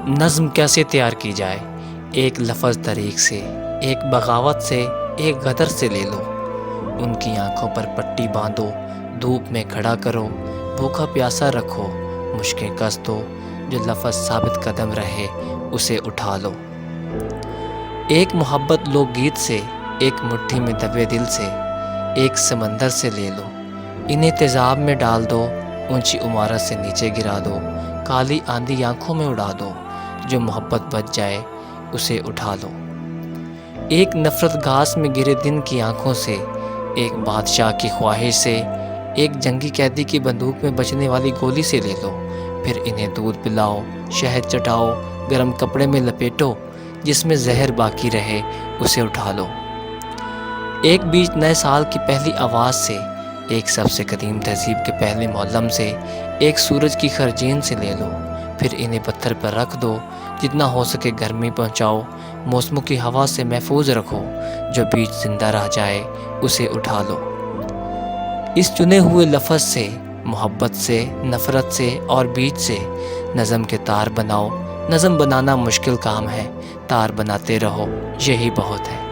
نظم کیسے تیار کی جائے؟ ایک لفظ طریق سے، ایک بغاوت سے، ایک غدر سے لے لو۔ ان کی آنکھوں پر پٹی باندھو، دھوپ میں کھڑا کرو، بھوکا پیاسا رکھو، مشکیں کس دو، جو لفظ ثابت قدم رہے اسے اٹھا لو۔ ایک محبت لوک گیت سے، ایک مٹھی میں دبے دل سے، ایک سمندر سے لے لو۔ انہیں تیزاب میں ڈال دو، اونچی عمارت سے نیچے گرا دو، کالی آندھی آنکھوں میں اڑا دو، جو محبت بچ جائے اسے اٹھا لو۔ ایک نفرت گھاس میں گرے دن کی آنکھوں سے، ایک بادشاہ کی خواہش سے، ایک جنگی قیدی کی بندوق میں بچنے والی گولی سے لے لو۔ پھر انہیں دودھ پلاؤ، شہد چٹاؤ، گرم کپڑے میں لپیٹو، جس میں زہر باقی رہے اسے اٹھا لو۔ ایک بیج نئے سال کی پہلی آواز سے، ایک سب سے قدیم تہذیب کے پہلے معلم سے، ایک سورج کی خرجین سے لے لو۔ پھر انہیں پتھر پر رکھ دو، جتنا ہو سکے گرمی پہنچاؤ، موسموں کی ہوا سے محفوظ رکھو، جو بیج زندہ رہ جائے اسے اٹھا لو۔ اس چنے ہوئے لفظ سے، محبت سے، نفرت سے اور بیج سے نظم کے تار بناؤ۔ نظم بنانا مشکل کام ہے، تار بناتے رہو، یہی بہت ہے۔